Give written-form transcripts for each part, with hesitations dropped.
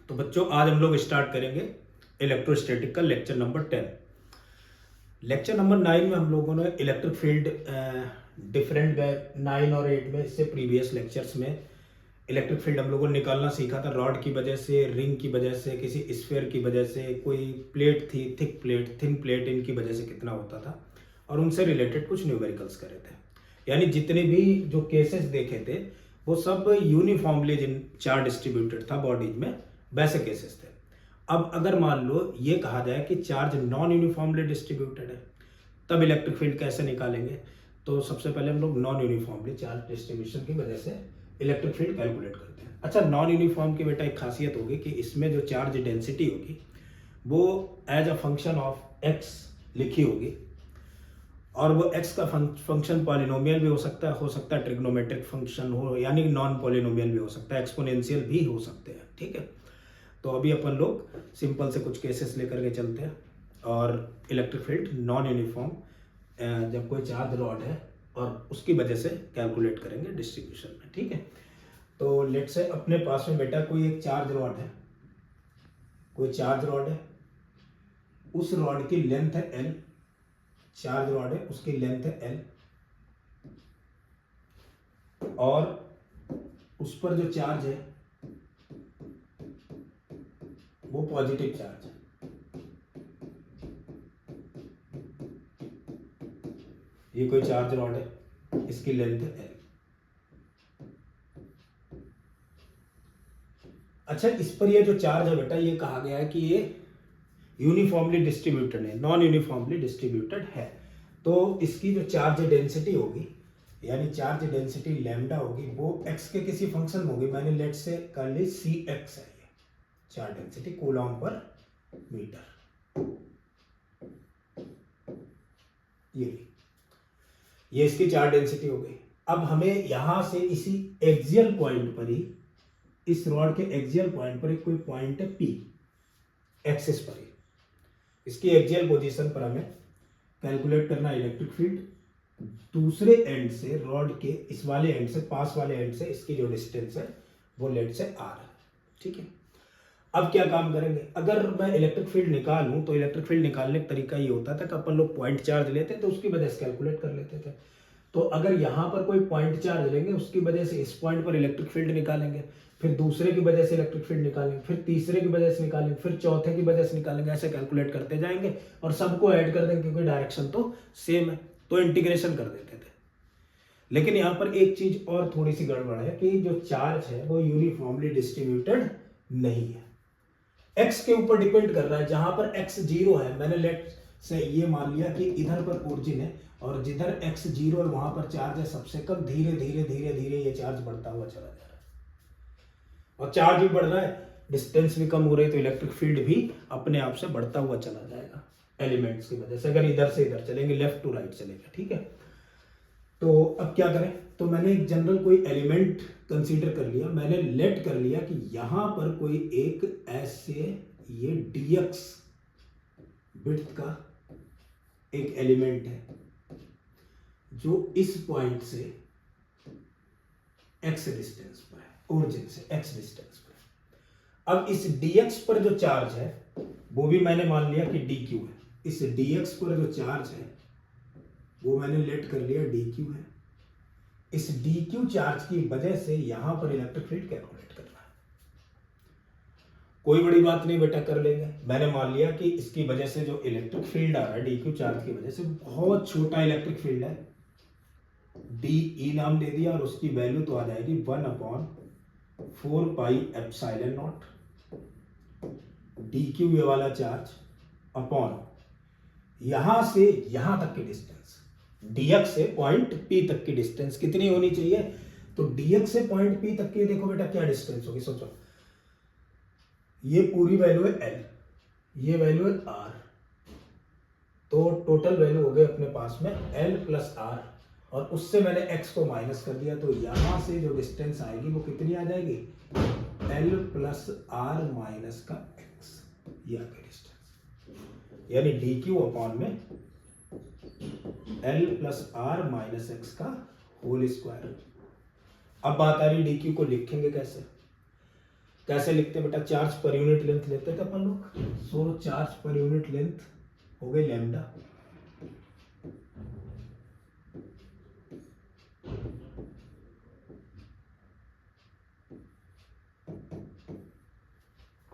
तो बच्चों आज हम लोग स्टार्ट करेंगे इलेक्ट्रोस्टैटिक का लेक्चर नंबर 10। लेक्चर नंबर 9 में हम लोगों ने इलेक्ट्रिक फील्ड डिफरेंट 9 और 8 में, इससे प्रीवियस लेक्चर्स में इलेक्ट्रिक फील्ड हम लोगों ने निकालना सीखा था। रॉड की वजह से, रिंग की वजह से, किसी स्फीयर की वजह से, कोई प्लेट थी, थिक प्लेट, थिन प्लेट, इनकी वजह से कितना होता था, और उनसे रिलेटेड कुछ न्यूमेरिकल्स करे थे। यानी जितने भी जो केसेस देखे थे वो सब यूनिफॉर्मली जिन चार डिस्ट्रीब्यूटेड था बॉडीज में, वैसे केसेस थे। अब अगर मान लो ये कहा जाए कि चार्ज नॉन यूनिफॉर्मली डिस्ट्रीब्यूटेड है, तब इलेक्ट्रिक फील्ड कैसे निकालेंगे? तो सबसे पहले हम लोग नॉन यूनिफॉर्मली चार्ज डिस्ट्रीब्यूशन की वजह से इलेक्ट्रिक फील्ड कैलकुलेट करते हैं। अच्छा, नॉन यूनिफॉर्म की बेटा एक खासियत होगी कि इसमें जो चार्ज डेंसिटी होगी वो as a function of x लिखी होगी, और वो एक्स का फंक्शन पॉलिनोमियल भी हो सकता है ट्रिग्नोमेट्रिक फंक्शन हो, यानी नॉन पॉलिनोमियल भी हो सकता है, एक्सपोनेंशियल भी हो सकते हैं। ठीक है, तो अभी अपन लोग सिंपल से कुछ केसेस लेकर के चलते हैं और इलेक्ट्रिक फील्ड नॉन यूनिफॉर्म जब कोई चार्ज रॉड है और उसकी वजह से कैलकुलेट करेंगे डिस्ट्रीब्यूशन में। ठीक है, तो लेट से अपने पास में बेटा कोई एक चार्ज रॉड है, कोई चार्ज रॉड है, उस रॉड की लेंथ है एल, चार्ज रॉड है उसकी लेंथ है एल, और उस पर जो चार्ज है वो पॉजिटिव चार्ज है। ये कोई चार्ज रॉड है, इसकी लेंथ है एल। अच्छा, इस पर ये जो चार्ज है बेटा, ये कहा गया है कि ये यूनिफॉर्मली डिस्ट्रीब्यूटेड है, नॉन यूनिफॉर्मली डिस्ट्रीब्यूटेड है। तो इसकी जो चार्ज डेंसिटी होगी, यानी चार्ज डेंसिटी लैम्डा होगी, वो एक्स के किसी फंक्शन में होगी। मैंने लेट से कर ली सी एक्स है, ये चार्ज डेंसिटी कूलॉम पर मीटर। ये इसकी चार्ज डेंसिटी हो गई। अब हमें यहां से इसी एक्सियल पॉइंट पर ही, इस रॉड के एक्सियल पॉइंट पर एक कोई पॉइंट है पी, एक्सिस पर ही, इसकी एक्सियल पोजीशन पर हमें कैलकुलेट करना है इलेक्ट्रिक फील्ड। दूसरे एंड से, रॉड के इस वाले एंड से, पास वाले एंड से इसकी जो डिस्टेंस है वो लेट से आर है। ठीक है, अब क्या काम करेंगे? अगर मैं इलेक्ट्रिक फील्ड निकालूं तो इलेक्ट्रिक फील्ड निकालने का तरीका ये होता था कि अपन लोग पॉइंट चार्ज लेते तो उसकी वजह से कैलकुलेट कर लेते थे। तो अगर यहां पर कोई पॉइंट चार्ज लेंगे, उसकी वजह से इस पॉइंट पर इलेक्ट्रिक फील्ड निकालेंगे, फिर दूसरे की वजह से इलेक्ट्रिक फील्ड निकालेंगे, फिर तीसरे की वजह से निकालेंगे, फिर चौथे की वजह से निकालेंगे, ऐसे कैलकुलेट करते जाएंगे और सबको ऐड कर देंगे क्योंकि डायरेक्शन तो सेम है, तो इंटीग्रेशन कर देते थे। लेकिन यहाँ पर एक चीज और थोड़ी सी गड़बड़ है कि जो चार्ज है वो यूनिफॉर्मली डिस्ट्रीब्यूटेड नहीं है, एक्स के ऊपर डिपेंड कर रहा है। जहां पर एक्स 0 है, मैंने लेट से ये मान लिया कि इधर पर ओरिजिन है और जिधर एक्स 0 और वहां पर चार्ज है सबसे कम, धीरे धीरे धीरे धीरे ये चार्ज बढ़ता हुआ चला जा रहा है, और चार्ज भी बढ़ रहा है, डिस्टेंस भी कम हो रही है, तो इलेक्ट्रिक फील्ड भी अपने आप से बढ़ता हुआ चला जाएगा एलिमेंट्स की वजह से। अगर इधर से इधर चलेंगे, लेफ्ट टू राइट चलेगा। ठीक है, तो अब क्या करें? तो मैंने एक जनरल कोई एलिमेंट कंसीडर कर लिया, मैंने लेट कर लिया कि यहां पर कोई एक ऐसे ये dx विड्थ का एक एलिमेंट है जो इस पॉइंट से x डिस्टेंस पर है, ओरिजिन से x डिस्टेंस पर है। अब इस dx पर जो चार्ज है वो भी मैंने मान लिया कि dq है। इस dx पर जो चार्ज है वो मैंने लेट कर लिया dq है। इस dq चार्ज की वजह से यहां पर इलेक्ट्रिक फील्ड कैलकुलेट करना है। कोई बड़ी बात नहीं बेटा, कर लेंगे। मैंने मान लिया कि इसकी वजह से जो इलेक्ट्रिक फील्ड आ रहा है dq चार्ज की वजह से बहुत छोटा इलेक्ट्रिक फील्ड है, de नाम दे दिया, और उसकी वैल्यू तो आ जाएगी 1/4 पाई एप्सिलॉन नॉट dq, ये वाला चार्ज, अपॉन यहां से यहां तक की डिस्टेंस, dx से पॉइंट P तक की डिस्टेंस कितनी होनी चाहिए? तो dx से पॉइंट P तक की देखो बेटा क्या डिस्टेंस होगी, सोचो। ये पूरी वैल्यू है L, ये वैल्यू है R, तो टोटल वैल्यू हो गई अपने पास में L प्लस R, और उससे मैंने x को माइनस कर दिया, तो यहां से जो डिस्टेंस आएगी वो कितनी आ जाएगी? L प्लस R माइनस का x, ये आ गई डिस्टेंस, यानी dq अपॉन में L plus R minus x का होल स्क्वायर। अब बात आ रही dq को लिखेंगे कैसे? कैसे लिखते हैं बेटा, चार्ज पर यूनिट लेंथ लेते थे अपन लोग। सो चार्ज पर यूनिट लेंथ हो गई लैम्डा,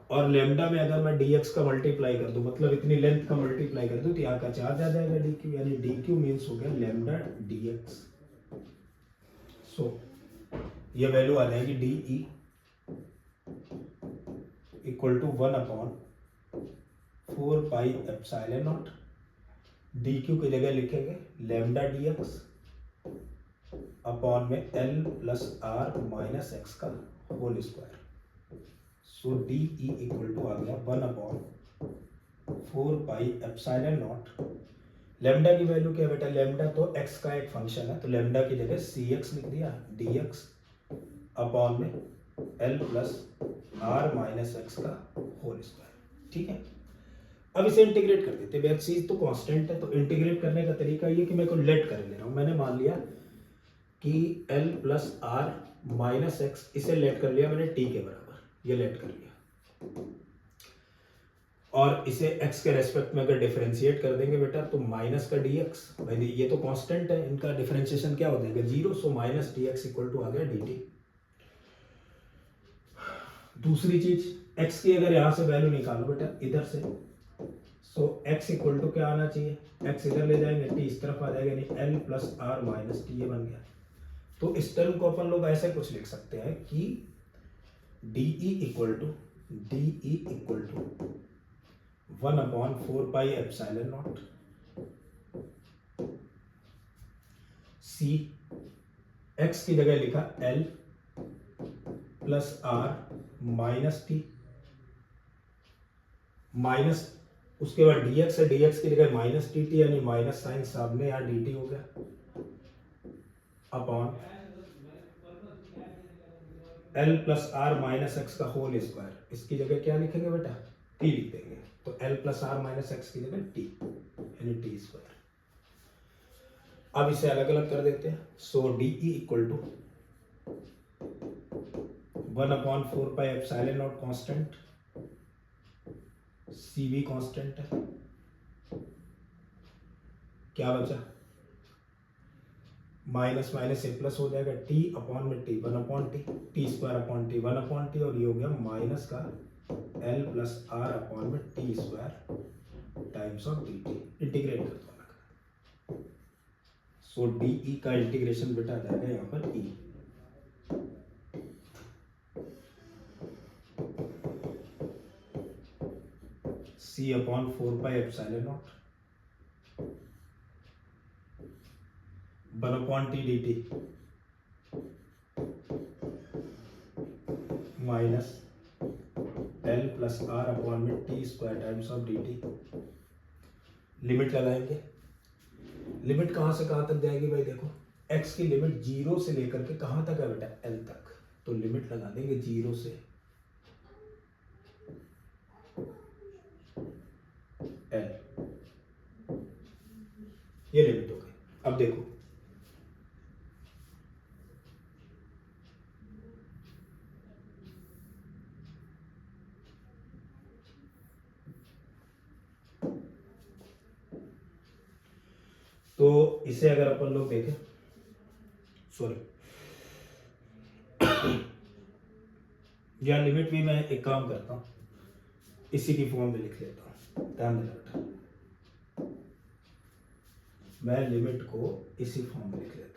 और लैम्डा में अगर मैं dx का मल्टीप्लाई कर दूं, मतलब इतनी लेंथ का मल्टीप्लाई कर दूं, तो यहाँ का चार्ज आ जाएगा dq, यानी dq मीन्स हो गया लैम्डा dx। सो ये वैल्यू आ जाएगी de इक्वल टू 1/4πε0। dq की जगह लिखेंगे लैम्डा dx अपॉन में l plus are minus x का whole square. So D E equal to आ गया 1/4πε0। लैम्डा की वैल्यू क्या है बेटा, लैम्डा तो x का एक फंक्शन है, तो लैम्डा की जगह cx लिख दिया, dx अपॉन में l plus are minus x का होल स्क्वायर। ठीक है, अब इसे इंटीग्रेट कर देते हैं। चीज तो कांस्टेंट है, तो इंटीग्रेट करने का तरीका ये कि मैं को लेट कर ले रहा हूँ। मैंने मान लिया कि l plus are minus x, इसे लेट कर लिया मैंने t के बराबर, ये लेट कर लिया, और इसे x के रेस्पेक्ट में अगर डिफरेंशिएट कर देंगे बेटा तो माइनस का dx, भाई ये तो कांस्टेंट है, इनका डिफरेंशिएशन क्या हो जाएगा, 0। सो माइनस dx इक्वल टू आ गया dt। दूसरी चीज, x की अगर यहां से वैल्यू निकालो बेटा इधर से, सो x इक्वल टू क्या आना चाहिए, x इधर ले जाएंगे, t इस तरफ आ जाएगा, यानी l plus are minus t, ये बन गया। तो इस टर्म को अपन लोग ऐसे कुछ लिख सकते हैं कि D E equal to 1/4πε0 C, x की जगह लिखा l plus are minus T, minus उसके बाद dx है, dx की जगह माइनस टी टी, यानी माइनस साइन सामने, यहाँ dt हो गया, upon l plus are minus x का होल स्क्वायर। इसकी जगह क्या लिखेंगे बेटा, t लिख देंगे, तो l plus are minus x की जगह t, यानी टी स्क्वायर। अब इसे अलग अलग कर देते हैं। So D E equal to 1/4πε0 constant, C भी कांस्टेंट है, क्या बचा, माइनस माइनस से प्लस हो जाएगा, t अपॉन में t, 1/t, T square upon T, 1/t, और ये हो गया माइनस का l प्लस आर अपॉन में T square times of D T. Integrate कर दो। सो डी ई का इंटीग्रेशन बेटा आ जाएगा यहाँ पर e, c upon 4πε0 1/t dt minus l plus R upon में T square times of D T. Limit लगाएंगे, लिमिट कहाँ से कहाँ तक जाएगी भाई, देखो x की लिमिट 0 से लेकर के कहाँ तक है बेटा, l तक, तो लिमिट लगा देंगे 0 से l, ये लिमिट हो गई। अब देखो तो इसे अगर अपन लोग देखें, सॉरी या लिमिट भी मैं एक काम करता हूं, इसी की फॉर्म में लिख लेता हूं, ध्यान देना बेटा, मैं लिमिट को इसी फॉर्म में लिख लेता हूं।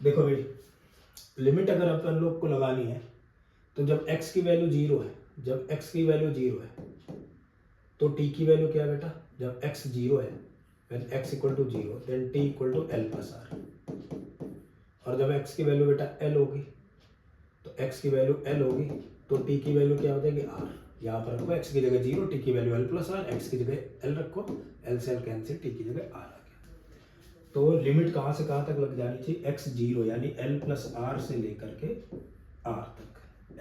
देखो भाई, लिमिट अगर अपन लोग को लगानी है तो जब x की वैल्यू 0 है, जब x की वैल्यू 0 है तो t की वैल्यू क्या है बेटा, जब x 0 है, when x equal to 0 then t equal to l plus r, और जब x की वैल्यू बेटा l होगी तो x की वैल्यू l होगी तो t की वैल्यू क्या हो जाएगी r। यहाँ पर रखो x की जगह 0, t की value l plus r, x की जगह l रखो, l से l कैंसिल, t की जगह r आ गया। तो लिमिट कहाँ से कहाँ तक लग जानी चाहिए, x 0 यानी l plus r से लेकर के r तक,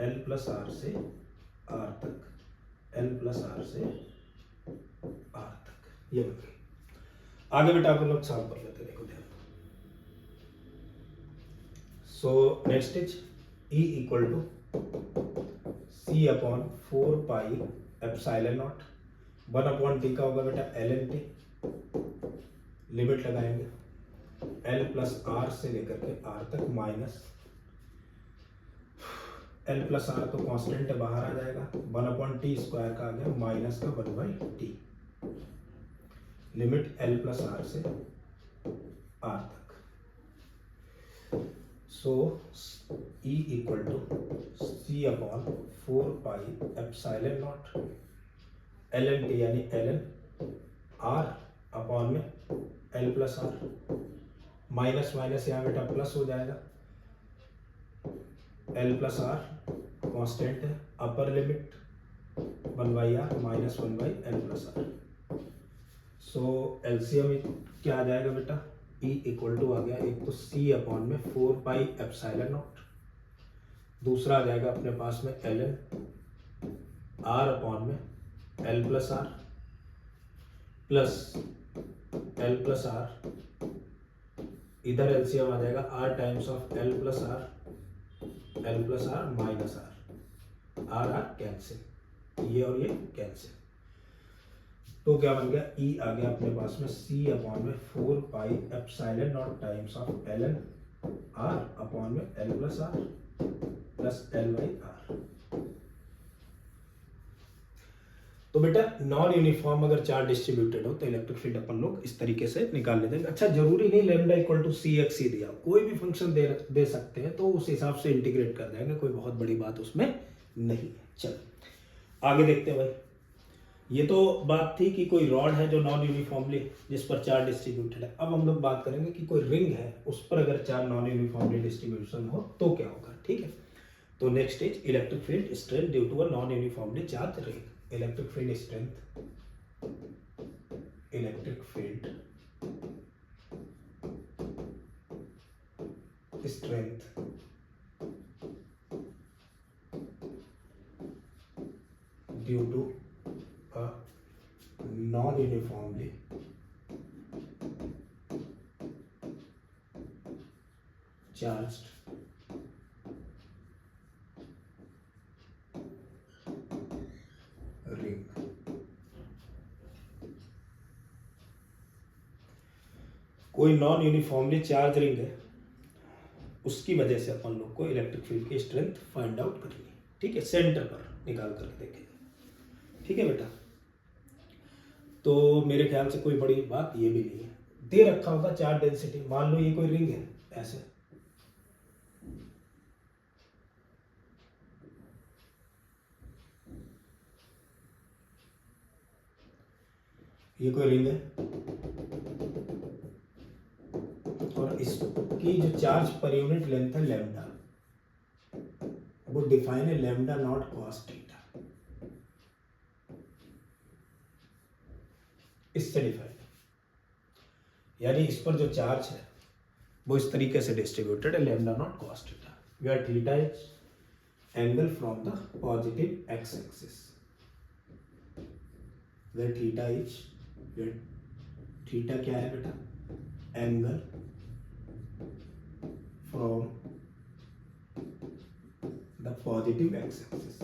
l plus r से आर तक, एल प्लस आर से आर तक, ये बन गई। आगे बेटा आप लोग सॉल्व कर लेते, देखो ध्यान। So next is E equal to C upon 4 pi epsilon naught, 1 upon t का होगा बेटा एल एन टी, लिमिट लगाएंगे एल प्लस आर से लेकर के आर तक, माइनस एल प्लस आर तो कांस्टेंट है, बाहर आ जाएगा, 1 अपॉन टी स्क्वायर का आ गया माइनस का 1 by T, limit L plus are से आर तक। So E equal to C upon 4 pi epsilon naught L N T, यानी एल एन आर अपॉन में L plus are, minus minus यहाँ बेटा plus हो जाएगा, एल प्लस आर कॉन्स्टेंट है, upper limit 1 by r minus 1 by l plus r. So LCM क्या आ जाएगा बेटा, ई इक्वल टू आ गया एक तो सी अपॉन में 4 पाई एप्सिलॉन नॉट, दूसरा आ जाएगा अपने पास में एल एन आर अपॉन में L plus are plus l plus r, इधर एलसीएम आ जाएगा r times of l plus are minus r r cancel, ये और ये कैंसिल, तो क्या बन गया ई आ गया अपने पास में सी अपॉन में 4 pi epsilon naught times of L N R upon में L plus are plus L by R. तो बेटा नॉन यूनिफॉर्म अगर चार्ज डिस्ट्रीब्यूटेड हो तो इलेक्ट्रिक फील्ड अपन लोग इस तरीके से निकाल लेते हैं। अच्छा जरूरी नहीं lambda equal to C X ही दिया, कोई भी फंक्शन दे सकते हैं तो उस हिसाब से इंटीग्रेट कर देंगे, कोई बहुत बड़ी बात उसमें नहीं है। चलो आगे देखते हैं भाई, ये तो बात थी कि कोई रॉड है जो नॉन यूनिफॉर्मली जिस पर चार्ज डिस्ट्रीब्यूटेड है। अब हम लोग बात करेंगे कि कोई रिंग है उस पर अगर चार्ज नॉन यूनिफॉर्मली डिस्ट्रीब्यूशन हो तो क्या होगा, ठीक है। तो next is electric field strength due to a non uniformly charge ring. Electric field strength, electric field strength due to non-uniformly charged ring। कोई नॉन यूनिफॉर्मली चार्ज रिंग है, उसकी वजह से अपन लोग को इलेक्ट्रिक फील्ड की स्ट्रेंथ फाइंड आउट करनी है, ठीक है। सेंटर पर निकाल करके देखेंगे, ठीक है बेटा। तो मेरे ख्याल से कोई बड़ी बात ये भी नहीं है, दे रखा होगा चार्ज डेंसिटी, मान लो ये कोई रिंग है ऐसे, ये कोई रिंग है और इसकी जो चार्ज पर यूनिट लेंथ है लैम्डा, वो डिफाइन है लैम्डा नॉट कॉस थीटा, इससे डिफाइन, यानी इस पर जो चार्ज है वो इस तरीके से डिस्ट्रीब्यूटेड है lambda naught cos theta, where theta is angle from the positive x axis, where theta is, where theta क्या है बेटा, angle from the positive x axis.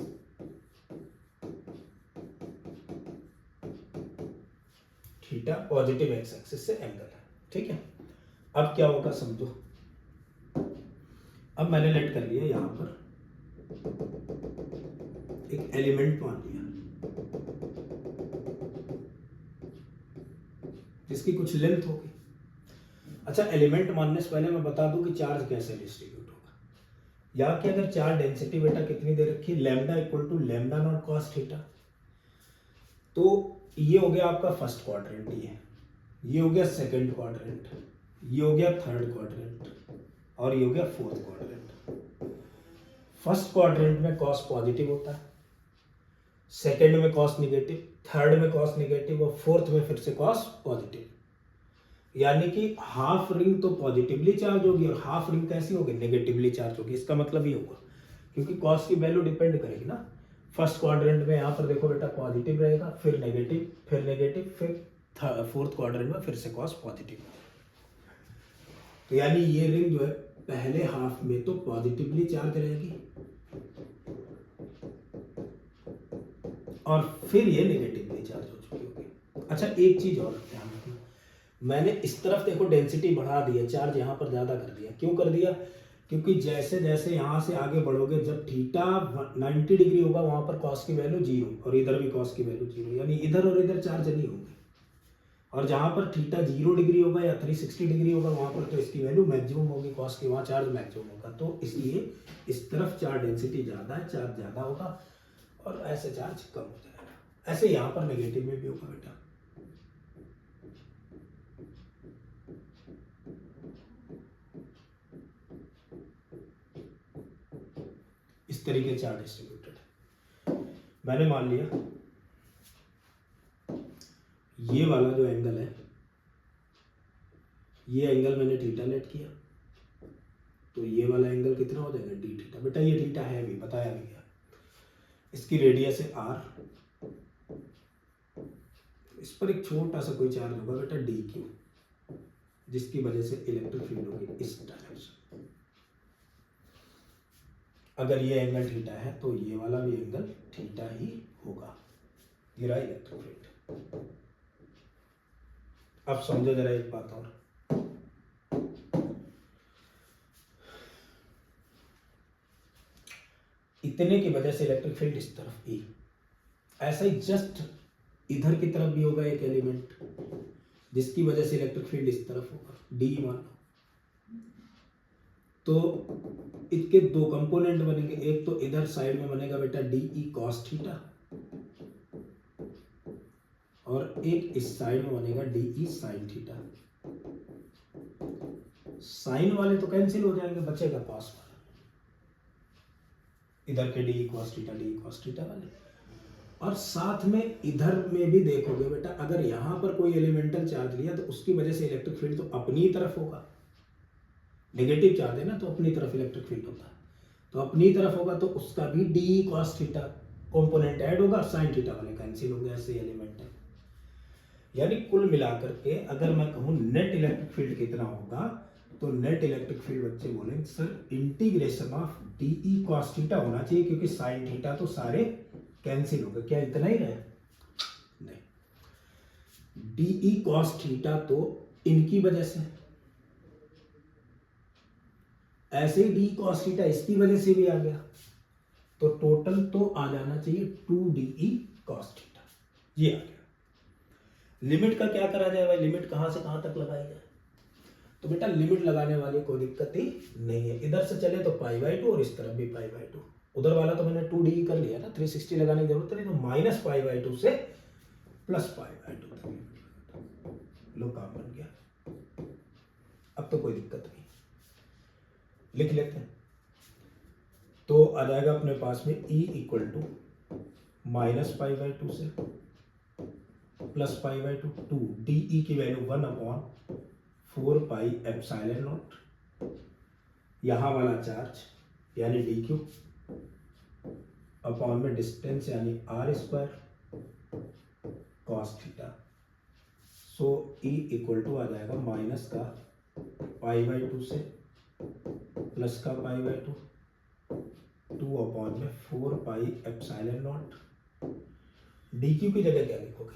Theta positive x axis से एंगल है, ठीक है। अब क्या होगा समझो, अब मैंने लेट कर लिया यहां पर एक एलिमेंट मान लिया जिसकी कुछ लेंथ होगी। अच्छा एलिमेंट मानने से पहले मैं बता दूं कि चार्ज कैसे डिस्ट्रीब्यूट होगा। या कि अगर चार्ज डेंसिटी बेटा कितनी दे रखी है, lambda equal to lambda naught cos theta, तो ये हो गया आपका फर्स्ट क्वाड्रेंट, ये हो गया सेकंड क्वाड्रेंट, ये हो गया थर्ड क्वाड्रेंट और ये हो गया फोर्थ क्वाड्रेंट। फर्स्ट क्वाड्रेंट में कॉस पॉजिटिव होता है, सेकंड में कॉस निगेटिव, थर्ड में कॉस निगेटिव और फोर्थ में फिर से कॉस पॉजिटिव, यानी कि हाफ रिंग तो पॉजिटिवली चार्ज होगी और हाफ रिंग कैसी होगी, नेगेटिवली चार्ज होगी। इसका मतलब ये होगा क्योंकि कॉस की वैल्यू डिपेंड करेगी ना, फर्स्ट क्वाड्रेंट में यहाँ पर देखो बेटा पॉजिटिव रहेगा, फिर नेगेटिव, फिर नेगेटिव, फिर फोर्थ क्वाड्रेंट में फिर से कॉस पॉजिटिव। तो यानी ये रिंग जो है पहले हाफ में तो पॉजिटिवली चार्ज रहेगी और फिर ये नेगेटिवली चार्ज हो चुकी होगी। अच्छा एक चीज और ध्यान रखना, मैंने इस तरफ देखो डेंसिटी बढ़ा दी है, चार्ज यहाँ पर ज्यादा कर दिया। क्यों कर दिया? क्योंकि जैसे जैसे यहाँ से आगे बढ़ोगे, जब थीटा 90 डिग्री होगा वहां पर कॉस की वैल्यू 0 और इधर भी कॉस की वैल्यू 0, यानी इधर और इधर चार्ज नहीं होंगे। और जहां पर थीटा 0 डिग्री होगा या 360 डिग्री होगा वहां पर तो इसकी वैल्यू मैक्सिमम होगी, कॉस की, वहां चार्ज मैक्सिमम होगा। तो इसलिए इस तरफ चार्ज डेंसिटी ज़्यादा है, चार्ज ज़्यादा होगा और ऐसे चार्ज कम हो जाएगा। ऐसे यहाँ पर नेगेटिव में भी होगा बेटा। इस तरीके चार्ज डिस्ट्रीब्यूटेड है। मैंने मान लिया ये वाला जो एंगल है, ये एंगल मैंने थीटा लेट किया, तो ये वाला एंगल कितना हो जाएगा? D theta. बेटा ये थीटा है भी, बताया भी गया। इसकी रेडियस है आर, इस पर एक छोटा सा कोई चार्ज होगा बेटा डी क्यू, जिसकी वजह से इलेक्ट्रिक फील्ड होगी इस डायरेक्शन। अगर ये एंगल थीटा है तो ये वाला भी एंगल थीटा ही होगा। ये रहा इलेक्ट्रिक फील्ड। अब समझो जरा एक बात और, इतने की वजह से इलेक्ट्रिक फील्ड इस तरफ ई, ऐसा ही जस्ट इधर की तरफ भी होगा एक एलिमेंट, जिसकी वजह से इलेक्ट्रिक फील्ड इस तरफ होगा, डी मान लो। तो इसके दो कंपोनेंट बनेंगे, एक तो इधर साइड में बनेगा बेटा डी ई कॉस थीटा, और एक इस साइड में बनेगा d E sine theta. Sine वाले तो कैंसिल हो जाएंगे, बचेगा कॉस वाला, इधर के D cos theta, D cos theta वाले। और साथ में इधर में भी देखोगे बेटा, अगर यहां पर कोई एलिमेंटल चार्ज लिया तो उसकी वजह से इलेक्ट्रिक फील्ड तो अपनी तरफ होगा, नेगेटिव चार्ज है ना तो अपनी तरफ इलेक्ट्रिक फील्ड होता है, तो अपनी तरफ होगा तो उसका भी D cos theta component add होगा, साइन थीटा वाले कैंसिल होंगे, ऐसे एलिमेंट है। यानी कुल मिलाकर के अगर मैं कहूं नेट इलेक्ट्रिक फील्ड कितना होगा, तो नेट इलेक्ट्रिक फील्ड बच्चे बोलेंगे sir integration of D E cos theta होना चाहिए, क्योंकि साइन थीटा तो सारे कैंसिल हो गए। क्या इतना ही रहे? नहीं, डी ई कॉस थीटा तो इनकी वजह से, ऐसे ही डी कॉस थीटा इसकी वजह से भी आ गया, तो टोटल तो आ जाना चाहिए 2 डी ई कॉस थीटा। ये आ गया। लिमिट का क्या करा जाए भाई? लिमिट कहां से कहां तक लगाई जाए? तो बेटा लिमिट लगाने वाली कोई दिक्कत ही नहीं है। इधर से चले तो π/2 और इस तरफ भी π/2। उधर वाला तो मैंने 2d कर लिया ना, 360 लगाने की जरूरत नहीं, तो -π/2 से +π/2 तक लो काम बन गया। अब तो कोई दिक्कत नहीं, लिख लेते हैं। तो आ जाएगा अपने पास में E इक्वल टू -π/2 से +π/2, 2 की वैल्यू 1/4πε0, यहाँ वाला चार्ज यानी dq अपॉन में डिस्टेंस यानी r² cos theta. So E equal to आ जाएगा माइनस का π/2 से प्लस का π/2, 2/4πε0। dq की जगह क्या लिखोगे?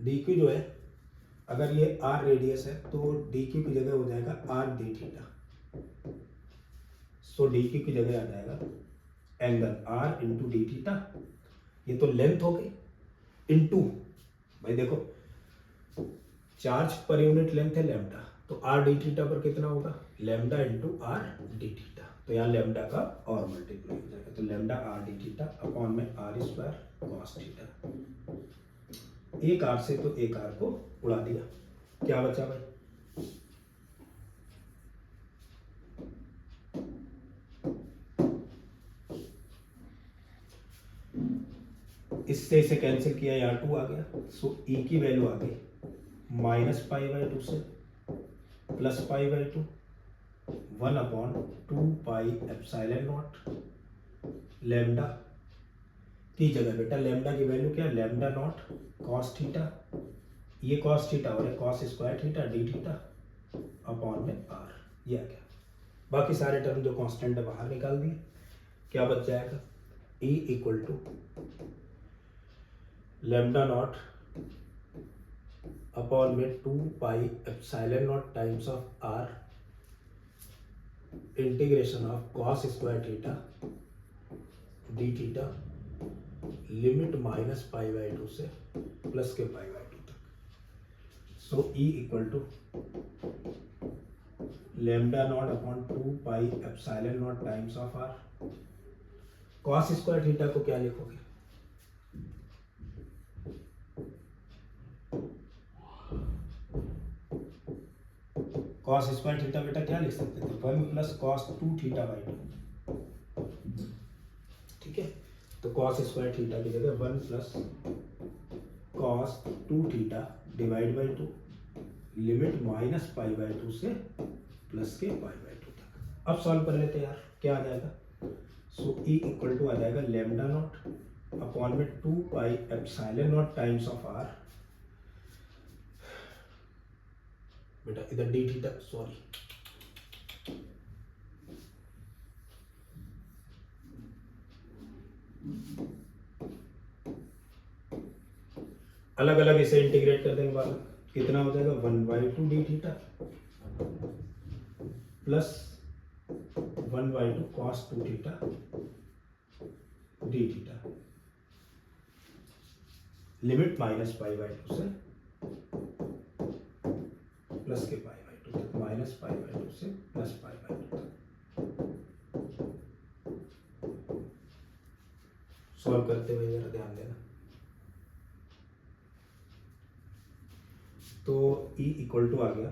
dq जो है, अगर ये r रेडियस है तो dq की जगह हो जाएगा r d थीटा। सो dq की जगह आ जाएगा angle r into D theta, ये तो लेंथ हो गई, इंटू भाई देखो चार्ज पर यूनिट लेंथ है लैम्डा, तो r d थीटा पर कितना होगा? Lambda into r d theta, तो यहाँ लैम्डा का और मल्टीप्लाई हो जाएगा, तो lambda r d theta upon में r² cos थीटा। एक r से तो एक r को उड़ा दिया, क्या बचा भाई? इससे इसे कैंसिल किया, यहाँ 2 आ गया। सो E की वैल्यू आ गई -π/2 से +π/2, 1/2πε0 लैम्डा की जगह बेटा लैम्डा की वैल्यू क्या है, लैम्डा नॉट कॉस थीटा, ये कॉस थीटा और cos square theta d theta upon में आर, ये आ गया। बाकी सारे टर्म जो कांस्टेंट है बाहर निकाल दिए, क्या बच जाएगा, E equal to lambda naught upon में 2 pi epsilon naught times of r integration of cos square theta d theta limit minus pi by 2 से प्लस के पाई बाई 2 तक। सो E equal to lambda naught upon 2 pi epsilon naught times of r, cos square theta को क्या लिखोगे, cos square theta बेटा क्या लिख सकते थे, 1 प्लस कॉस 2 थीटा बाई 2, ठीक है। तो कॉस स्क्वायर थीटा की जगह 1 plus cos 2 theta divide by 2 limit minus pi by 2 से प्लस के पाई बाई 2 तक। अब सॉल्व कर लेते हैं यार, क्या आ जाएगा, सो E इक्वल टू आ जाएगा लैम्डा नॉट अपॉन में 2 pi epsilon naught times of r, बेटा इधर डी थीटा, सॉरी अलग अलग इसे इंटीग्रेट कर देंगे बाद, कितना हो जाएगा 1/2 d theta plus 1/2 cos 2 theta d theta limit minus pi by 2 से प्लस के पाई बाई 2 तक, माइनस पाई बाई 2 से प्लस पाई बाई 2 तक। सॉल्व करते हुए जरा ध्यान देना। तो E इक्वल टू आ गया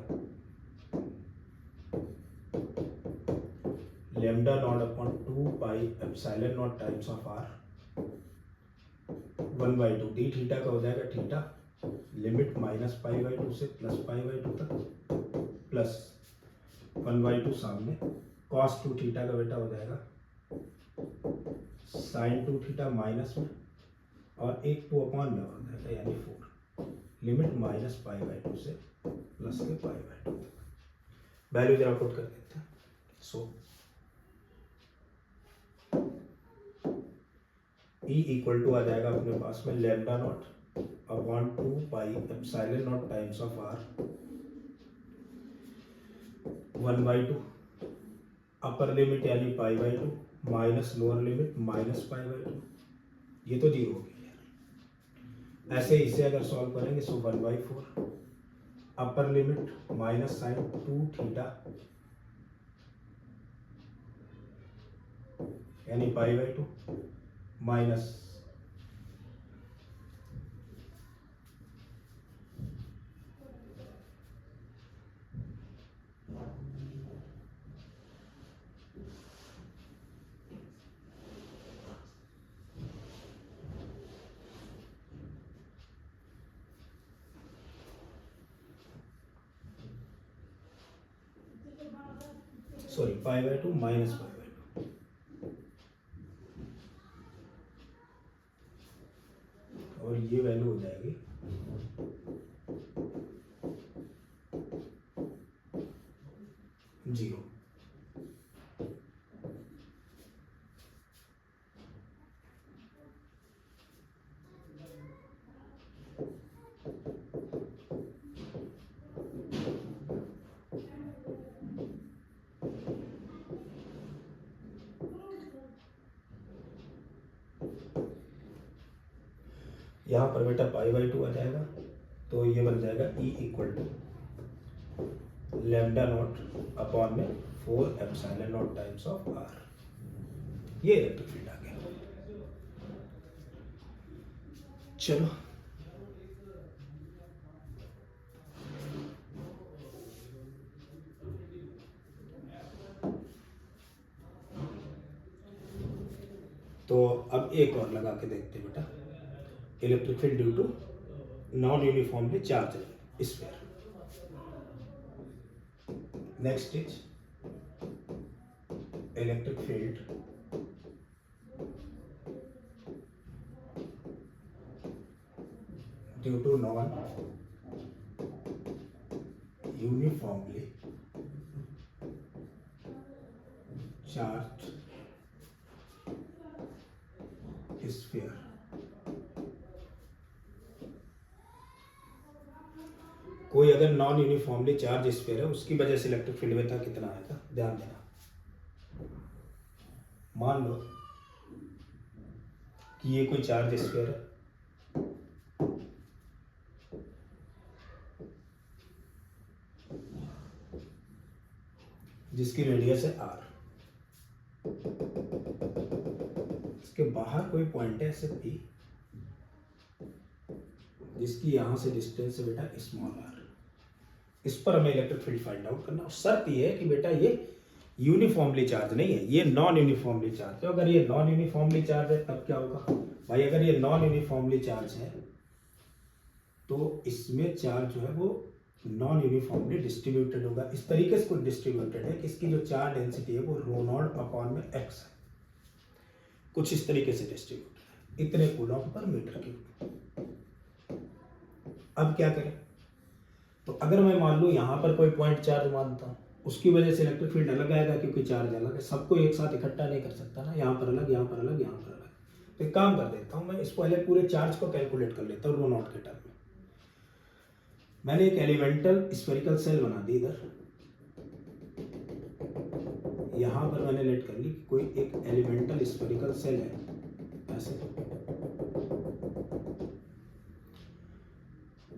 lambda naught upon 2 pi epsilon naught times of are 1/2 d theta का हो जाएगा theta limit minus pi by 2 से प्लस पाई बाई 2 तक प्लस 1/2 सामने कॉस 2 थीटा का बेटा हो जाएगा साइन 2 थीटा माइनस में और एक 2 अपॉन में हो जाएगा यानी 4 लिमिट माइनस पाई बाई 2 से प्लस के पाई बाई 2 तक। वैल्यू जरा पुट कर देते हैं। सो E इक्वल टू आ जाएगा अपने पास में lambda naught upon 2 pi epsilon naught times of are 1/2 upper limit यानी pi by 2 minus lower limit minus pi by 2, ये तो 0 हो गया यार। ऐसे इसे अगर सॉल्व करेंगे so 1/4 upper limit minus sine 2 theta यानी pi by 2 minus sorry pi by 2 minus pi by 2 और ये वैल्यू हो जाएगी जीरो। यहाँ पर बेटा पाई बाई 2 आ जाएगा तो ये बन जाएगा E equal to lambda naught upon में 4 epsilon naught times of r, ये इलेक्ट्रिक फील्ड आ गया। चलो तो अब एक और लगा के देखते हैं बेटा, electric field due to non uniformly charge sphere. Next is electric field due to non uniformly charge sphere. कोई अगर नॉन यूनिफॉर्मली चार्ज स्फीयर है उसकी वजह से इलेक्ट्रिक फील्ड वेक्टर कितना आएगा, ध्यान देना। मान लो कि ये कोई चार्ज स्फीयर है, जिसकी रेडियस है r, इसके बाहर कोई पॉइंट है ऐसे p, जिसकी यहां से डिस्टेंस है बेटा स्मॉल r। इस पर हमें इलेक्ट्रिक फील्ड फाइंड आउट करना। शर्त ये है कि बेटा ये यूनिफॉर्मली चार्ज नहीं है, ये नॉन यूनिफॉर्मली चार्ज है। अगर ये नॉन यूनिफॉर्मली चार्ज है तब क्या होगा भाई, अगर ये नॉन यूनिफॉर्मली चार्ज है तो इसमें चार्ज जो है वो नॉन यूनिफॉर्मली डिस्ट्रीब्यूटेड होगा। इस तरीके से कुछ डिस्ट्रीब्यूटेड है कि इसकी जो चार्ज डेंसिटी है वो रो नॉट अपॉन में एक्स है, कुछ इस तरीके से डिस्ट्रीब्यूटेड है, इतने कूलॉम पर मीटर क्यूब। अब क्या करें, तो अगर मैं मान लूँ यहाँ पर कोई पॉइंट चार्ज मानता हूँ, उसकी वजह से इलेक्ट्रिक फील्ड अलग आएगा क्योंकि चार्ज अलग है, सबको एक साथ इकट्ठा नहीं कर सकता ना, यहाँ पर अलग, यहाँ पर अलग, यहाँ पर अलग। तो एक काम कर देता हूँ, मैं इस पहले पूरे चार्ज को कैलकुलेट कर लेता हूँ रो नॉट के टर्म में। मैंने एक एलिमेंटल स्फेरिकल सेल बना दी इधर, यहाँ पर मैंने लेट कर ली कोई एक एलिमेंटल स्फेरिकल सेल है ऐसे,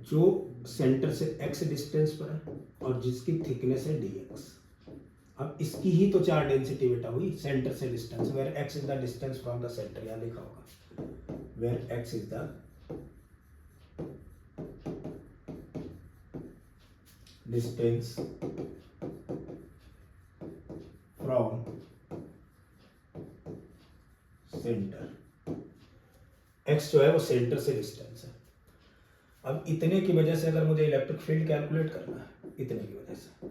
जो सेंटर से x डिस्टेंस पर है और जिसकी थिकनेस है dx। अब इसकी ही तो चार्ज डेंसिटी बेटा हुई सेंटर से distance, where x is the distance from the centre, यहाँ लिखा होगा where x is the distance from centre. x जो है वो सेंटर से डिस्टेंस है। अब इतने की वजह से अगर मुझे इलेक्ट्रिक फील्ड कैलकुलेट करना है, इतने की वजह से,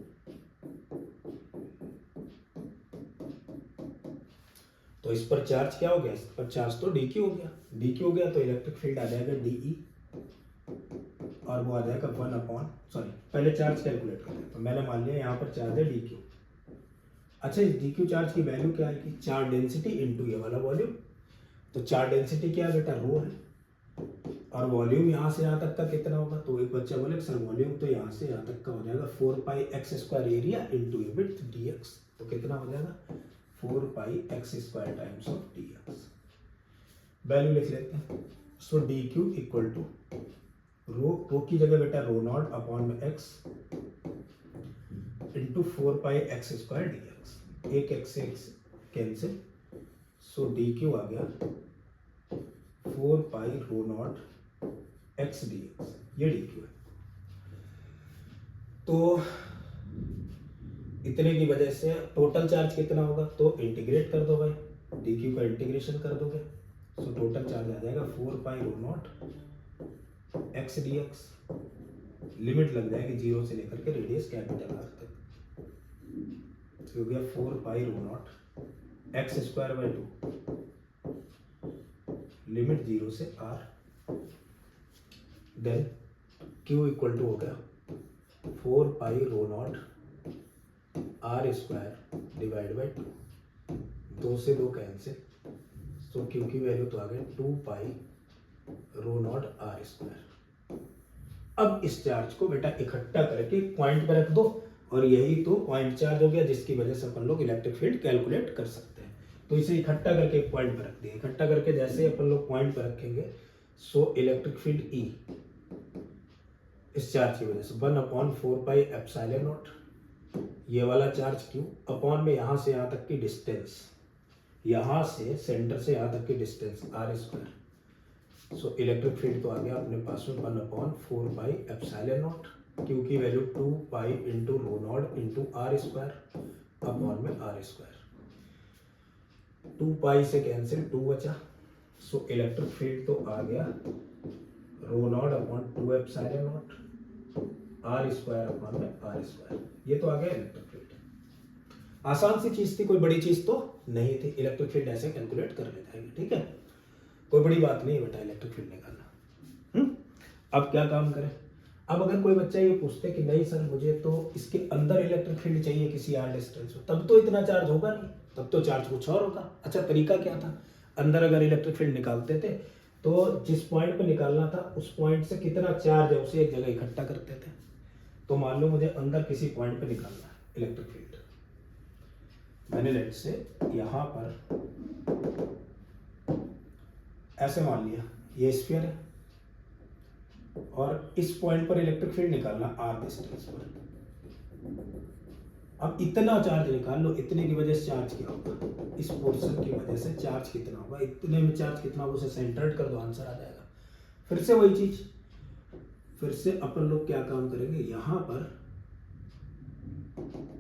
तो इस पर चार्ज क्या हो गया, इस पर चार्ज तो dq हो गया, dq हो गया तो इलेक्ट्रिक फील्ड आ जाएगा de, और वो आ जाएगा 1 अपॉन, सॉरी पहले चार्ज कैलकुलेट कर लें। तो मैंने मान लिया यहाँ पर चार्ज है dq। अच्छा, इस dq चार्ज की वैल्यू क्या आएगी, चार्ज डेंसिटी इनटू ये वाला वॉल्यूम। तो चार्ज डेंसिटी क्या है बेटा, रो है, और वॉल्यूम यहाँ से यहाँ तक का कितना होगा, तो एक बच्चा बोले सर वॉल्यूम तो यहाँ से यहाँ तक का हो जाएगा 4 pi X square area into a width dx। तो कितना हो जाएगा 4 pi X square times of dx। Value लिख लेते हैं। So dq equal to rho की जगह बेटा रो नॉट अपॉन में x into 4 pi X square dx। एक x से x कैंसिल, सो dq आ गया 4 pi rho naught X dx, ये dq है। तो इतने की वजह से टोटल चार्ज कितना होगा, तो इंटीग्रेट कर दो भाई, dq का इंटीग्रेशन कर दोगे, सो टोटल चार्ज आ जाएगा 4 pi rho naught X dx। Limit लग जाएगी 0 से लेकर के रेडियस कैपिटल आर तक, तो हो गया 4 pi rho naught X square by 2, limit 0 से r, then q equal to हो गया 4 pi rho naught r square divide by 2, 2 से 2 कैंसिल, तो q की वैल्यू तो आ गई 2 pi rho naught r square. अब इस चार्ज को बेटा इकट्ठा करके पॉइंट पर रख दो, और यही तो पॉइंट चार्ज हो गया जिसकी वजह से अपन लोग इलेक्ट्रिक फील्ड कैलकुलेट कर सकते हैं। तो इसे इकट्ठा करके एक पॉइंट पर रख दिया, इकट्ठा करके जैसे अपन लोग पॉइंट पर रखेंगे, सो इलेक्ट्रिक फील्ड E इस चार्ज की वजह से 1 अपॉन 4 पाई एप्सिलॉन नॉट, ये वाला चार्ज Q अपॉन में यहाँ से यहाँ तक की डिस्टेंस, यहाँ से सेंटर से यहाँ तक की distance r square. So electric field तो आ गया अपने पास में 1 upon 4 pi epsilon not, Q की value 2 pi into rho naught into r square upon में r स्क्वायर। 2 पाई से कैंसिल, 2 बचा, सो इलेक्ट्रिक फील्ड तो आ गया rho naught upon 2 epsilon naught r square upon में r स्क्वायर। ये तो आ गया इलेक्ट्रिक फील्ड। आसान सी चीज थी, कोई बड़ी चीज तो नहीं थी, इलेक्ट्रिक फील्ड ऐसे कैलकुलेट कर लेते हैं, ठीक है, कोई बड़ी बात नहीं बेटा इलेक्ट्रिक फील्ड निकालना। अब क्या काम करें? अब अगर कोई बच्चा ये पूछते कि नहीं सर मुझे तो इसके अंदर इलेक्ट्रिक फील्ड चाहिए किसी आर डिस्टेंस में, तब तो इतना चार्ज होगा नहीं, तब तो चार्ज कुछ और होगा। अच्छा तरीका क्या था? अंदर अगर इलेक्ट्रिक फील्ड निकालते थे तो जिस पॉइंट पे निकालना था उस पॉइंट से कितना चार्ज है उसे एक जगह इकट्ठा करते थे। तो मान लो मुझे अंदर किसी पॉइंट पे निकालना है इलेक्ट्रिक फील्ड, मैंने लेट से यहाँ पर ऐसे मान लिया ये स्फीयर है और इस पॉइंट पर इलेक्ट्रिक फील्ड निकालना आर डिस्टेंस पर। अब इतना चार्ज निकाल लो, इतने की वजह से चार्ज क्या होगा, इस पोर्शन की वजह से चार्ज कितना होगा, इतने में चार्ज कितना होगा उसे सेंटर्ड कर दो, आंसर आ जाएगा। फिर से वही चीज, फिर से अपन लोग क्या काम करेंगे, यहां पर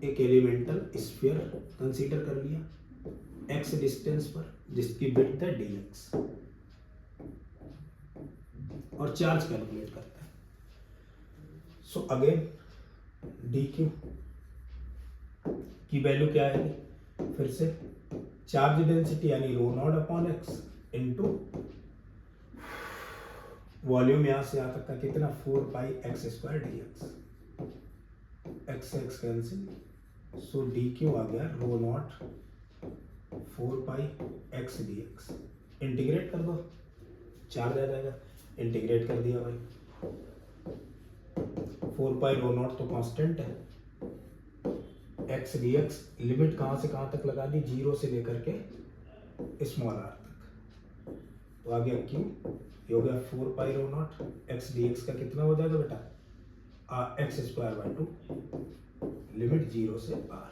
एक एलिमेंटल स्फीयर कंसीडर कर लिया एक्स डिस्टेंस पर जिसकी विड्थ है dx और चार्ज कैलकुलेट करता है। सो अगेन dq की वैल्यू क्या आएगी, फिर से चार्ज डेंसिटी यानी rho naught upon X into volume यहां से यहां तक का कितना 4 pi X square D X X cancel, so D Q आ गया rho naught 4 pi X D X. Integrate कर दो, चार्ज आ जाएगा, इंटीग्रेट कर दिया भाई। 4 पाई रो नॉट तो कांस्टेंट है, एक्स डी एक्स लिमिट कहाँ से कहाँ तक लगा दी, 0 से लेकर के स्मॉल आर तक, तो आ गया क्यू, ये हो गया 4 pi rho naught x D x का कितना हो जाएगा बेटा एक्स स्क्वायर बाई 2 लिमिट 0 से आर,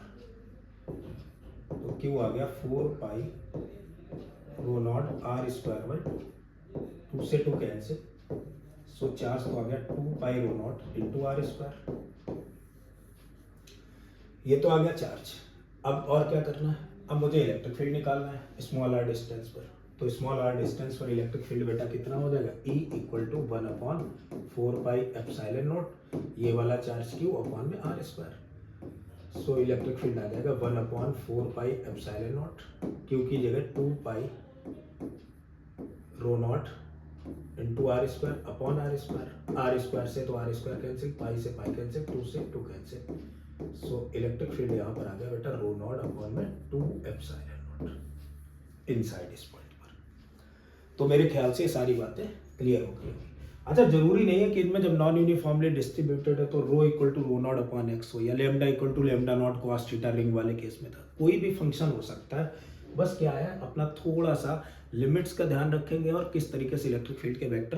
तो क्यू आ गया 4 pi rho not are square by 2 से 2 कैंसिल, सो चार्ज तो आ गया 2 pi rho naught into R square. ये तो आ गया चार्ज। अब और क्या करना है, अब मुझे इलेक्ट्रिक फील्ड निकालना है स्मॉल आर डिस्टेंस पर, तो स्मॉल आर डिस्टेंस पर इलेक्ट्रिक फील्ड बेटा कितना हो जाएगा, E equal to 1/4 pi epsilon naught, ये वाला चार्ज क्यू अपॉन में R square. So electric field आ जाएगा 1/4 पाई एप्सिलॉन नॉट, क्यू की जगह 2 pi rho naught into R square upon R square, R square से तो आर स्क्वायर कैंसिल, पाई से पाई कैंसिल, 2 से 2 कैंसिल, सो इलेक्ट्रिक फील्ड यहाँ पर आ गया बेटा रो नॉट अपॉन में 2 एप्सिलॉन नॉट इनसाइड इस पॉइंट पर। तो मेरे ख्याल से सारी बातें क्लियर हो गई होगी। अच्छा जरूरी नहीं है कि इनमें जब नॉन यूनिफॉर्मली डिस्ट्रीब्यूटेड है तो rho equal to rho naught upon X हो या lambda equal to lambda naught cos theta ring वाले केस में था, कोई भी फंक्शन हो सकता है। बस क्या है अपना थोड़ा सा लिमिट्स का ध्यान रखेंगे और किस तरीके से इलेक्ट्रिक फील्ड के वेक्टर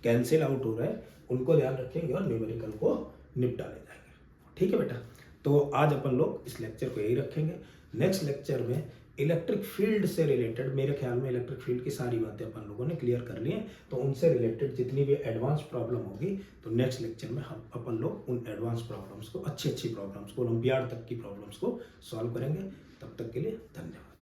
कैंसिल आउट हो रहे हैं उनको ध्यान रखेंगे और न्यूमेरिकल को निपटा ले जाएंगे। ठीक है बेटा, तो आज अपन लोग इस लेक्चर को यही रखेंगे। नेक्स्ट लेक्चर में इलेक्ट्रिक फील्ड से रिलेटेड, मेरे ख्याल में इलेक्ट्रिक फील्ड की सारी बातें अपन लोगों ने क्लियर कर ली हैं, तो उनसे रिलेटेड जितनी भी एडवांस प्रॉब्लम होगी तो नेक्स्ट लेक्चर में हम अपन लोग उन एडवांस प्रॉब्लम्स को, अच्छी प्रॉब्लम्स को, ओलंपियाड तक की प्रॉब्लम्स को सॉल्व करेंगे। तब तक के लिए धन्यवाद।